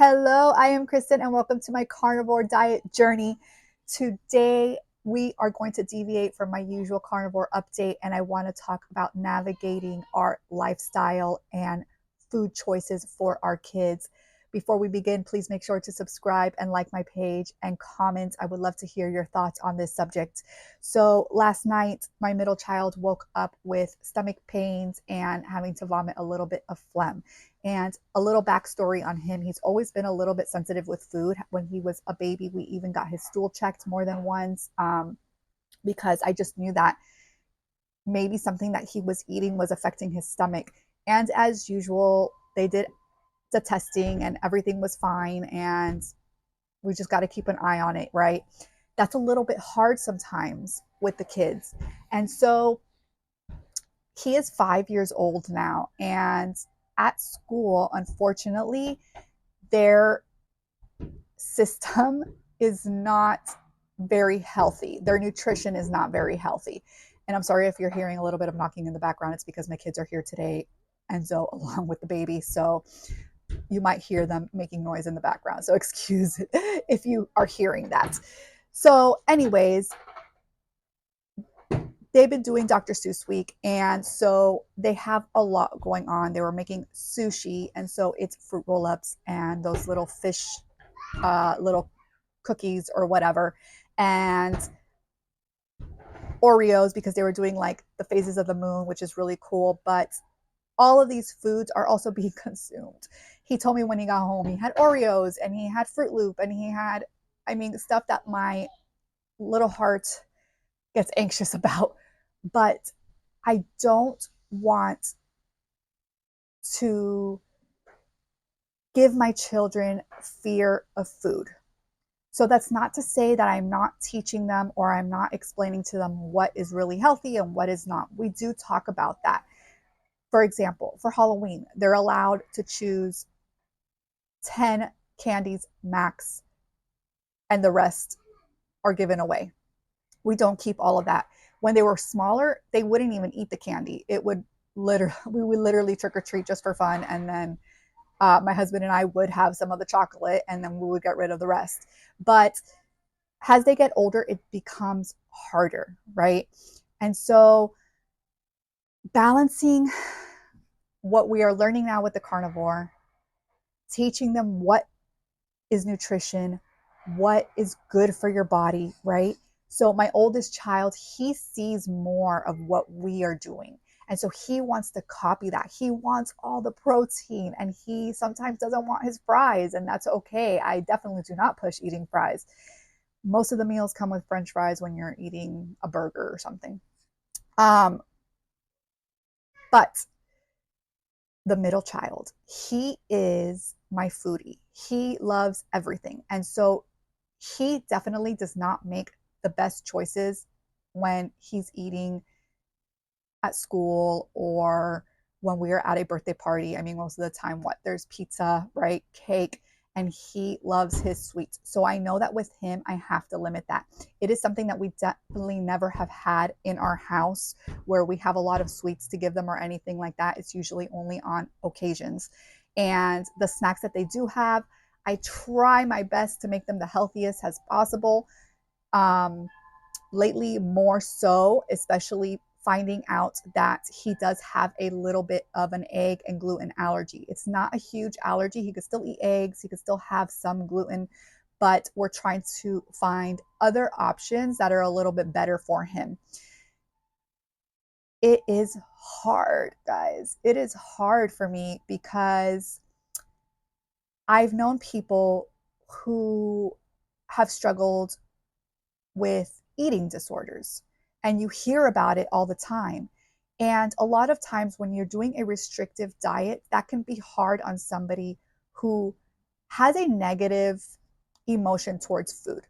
Hello, I am Kristen and welcome to my carnivore diet journey. Today we are going to deviate from my usual carnivore update and I want to talk about navigating our lifestyle and food choices for our kids. Before we begin, please make sure to subscribe and like my page and comment. I would love to hear your thoughts on this subject. So last night, my middle child woke up with stomach pains and having to vomit a little bit of phlegm. And a little backstory on him, he's always been a little bit sensitive with food. When he was a baby, we even got his stool checked more than once because I just knew that maybe something that he was eating was affecting his stomach. And as usual, they did the testing and everything was fine. And we just got to keep an eye on it, right? That's a little bit hard sometimes with the kids. And so he is 5 years old now. And at school, unfortunately, their system is not very healthy. Their nutrition is not very healthy. And I'm sorry if you're hearing a little bit of knocking in the background. It's because my kids are here today, and so along with the baby. So you might hear them making noise in the background. So excuse it if you are hearing that. So, anyways, they've been doing Dr. Seuss week, and so they have a lot going on. They were making sushi, and so it's fruit roll-ups and those little fish, little cookies or whatever, and Oreos because they were doing like the phases of the moon, which is really cool. But all of these foods are also being consumed. He told me when he got home, he had Oreos and he had Fruit Loop and he had, I mean, stuff that my little heart gets anxious about. But I don't want to give my children fear of food. So that's not to say that I'm not teaching them or I'm not explaining to them what is really healthy and what is not. We do talk about that. For example, for Halloween, they're allowed to choose 10 candies max, and the rest are given away. We don't keep all of that. When they were smaller, they wouldn't even eat the candy. It would literally, we would literally trick or treat just for fun. And then my husband and I would have some of the chocolate and then we would get rid of the rest. But as they get older, it becomes harder, right? And so balancing what we are learning now with the carnivore, teaching them what is nutrition, what is good for your body, right? So my oldest child, he sees more of what we are doing. And so he wants to copy that. He wants all the protein and he sometimes doesn't want his fries, and that's okay. I definitely do not push eating fries. Most of the meals come with French fries when you're eating a burger or something. Um, but the middle child, he is my foodie. He loves everything. And so he definitely does not make the best choices when he's eating at school or when we are at a birthday party. I mean, most of the time, what there's pizza, right? Cake, and he loves his sweets. So I know that with him, I have to limit that. It is something that we definitely never have had in our house where we have a lot of sweets to give them or anything like that. It's usually only on occasions. And the snacks that they do have, I try my best to make them the healthiest as possible. Um, Lately, more so, especially finding out that he does have a little bit of an egg and gluten allergy. It's not a huge allergy. He could still eat eggs, he could still have some gluten, but we're trying to find other options that are a little bit better for him. It is hard, guys. It is hard for me because I've known people who have struggled with eating disorders, and you hear about it all the time. And a lot of times when you're doing a restrictive diet, that can be hard on somebody who has a negative emotion towards food.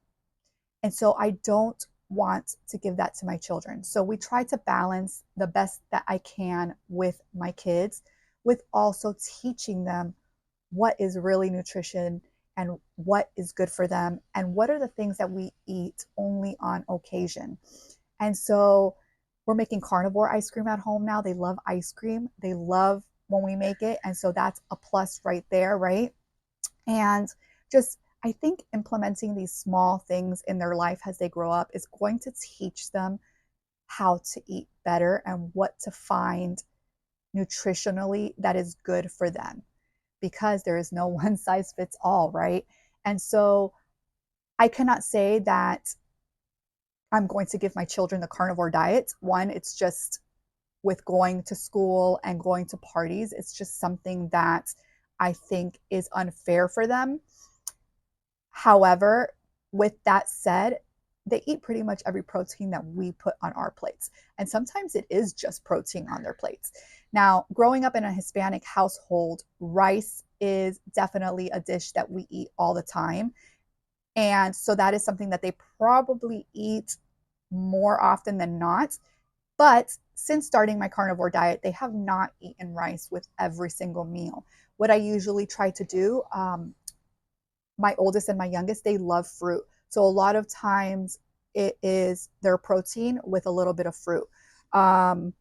And so I don't want to give that to my children. So we try to balance the best that I can with my kids, with also teaching them what is really nutrition and what is good for them and what are the things that we eat only on occasion. And so we're making carnivore ice cream at home now. They love ice cream. They love when we make it. And so that's a plus right there, right? And just, I think implementing these small things in their life as they grow up is going to teach them how to eat better and what to find nutritionally that is good for them, because there is no one size fits all, right? And so I cannot say that I'm going to give my children the carnivore diet. One, it's just with going to school and going to parties, it's just something that I think is unfair for them. However, with that said, they eat pretty much every protein that we put on our plates. And sometimes it is just protein on their plates. Now, growing up in a Hispanic household, rice is definitely a dish that we eat all the time. And so that is something that they probably eat more often than not. But since starting my carnivore diet, they have not eaten rice with every single meal. What I usually try to do, my oldest and my youngest, they love fruit. So a lot of times it is their protein with a little bit of fruit. Um,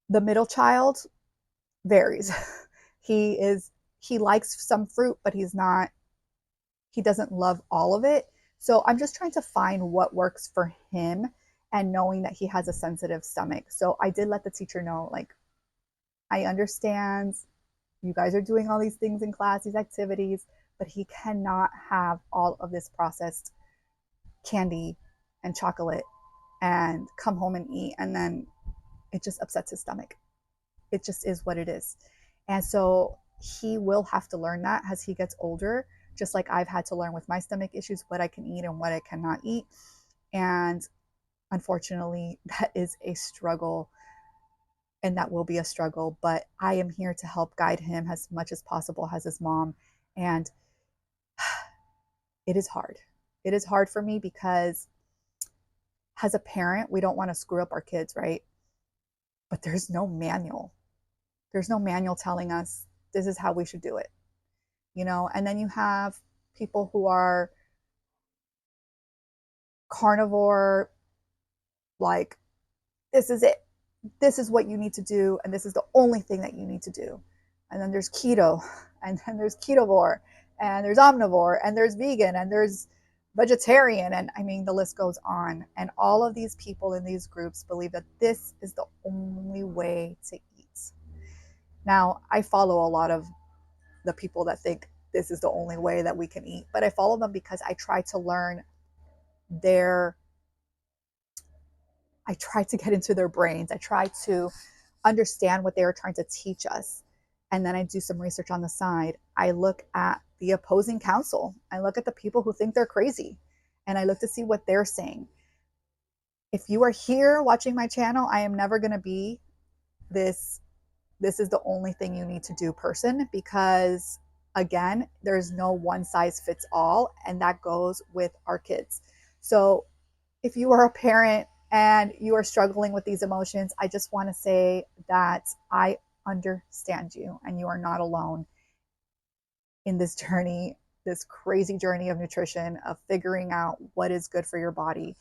the middle child varies. he is he likes some fruit, but he doesn't love all of it. So I'm just trying to find what works for him, and knowing that he has a sensitive stomach. So I did let the teacher know, like, I understand you guys are doing all these things in class, these activities, but he cannot have all of this processed candy and chocolate and come home and eat, and then it just upsets his stomach. It just is what it is. And so he will have to learn that as he gets older, just like I've had to learn with my stomach issues what I can eat and what I cannot eat. And unfortunately, that is a struggle, and that will be a struggle, but I am here to help guide him as much as possible as his mom. And it is hard. It is hard for me because as a parent, we don't want to screw up our kids, right? But there's no manual. There's no manual telling us this is how we should do it, you know? And then you have people who are carnivore, like, this is it. This is what you need to do, and this is the only thing that you need to do. And then there's keto, and then there's ketovore, and there's omnivore, and there's vegan, and there's vegetarian, and I mean, the list goes on. And all of these people in these groups believe that this is the only way to eat. Now, I follow a lot of the people that think this is the only way that we can eat, but I follow them because I try to learn their I try to get into their brains. I try to understand what they are trying to teach us. And then I do some research on the side. I look at the opposing counsel. I look at the people who think they're crazy, and I look to see what they're saying. If you are here watching my channel, I am never going to be this is the only thing you need to do person, because again, there's no one size fits all, and that goes with our kids. So if you are a parent and you are struggling with these emotions, I just want to say that I understand you, and you are not alone in this journey, this crazy journey of nutrition, of figuring out what is good for your body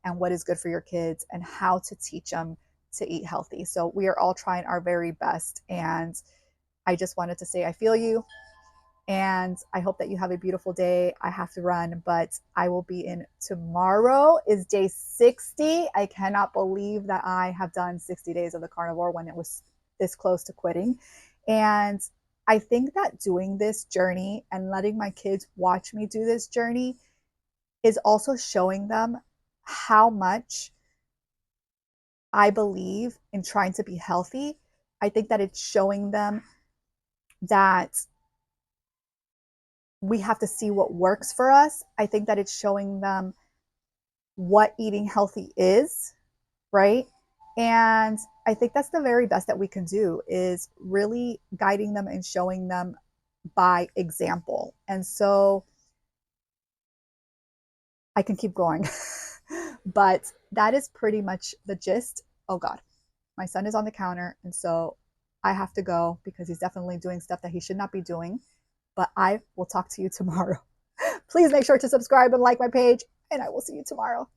and what is good for your kids, and how to teach them to eat healthy. So we are all trying our very best. And I just wanted to say I feel you. And I hope that you have a beautiful day. I have to run, but I will be in. Tomorrow is day 60. I cannot believe that I have done 60 days of the carnivore when it was this close to quitting. And I think that doing this journey and letting my kids watch me do this journey is also showing them how much I believe in trying to be healthy. I think that it's showing them that we have to see what works for us. I think that it's showing them what eating healthy is, right? And I think that's the very best that we can do, is really guiding them and showing them by example. And so I can keep going, but that is pretty much the gist. Oh God, my son is on the counter, and so I have to go because he's definitely doing stuff that he should not be doing. But I will talk to you tomorrow. Please make sure to subscribe and like my page, and I will see you tomorrow.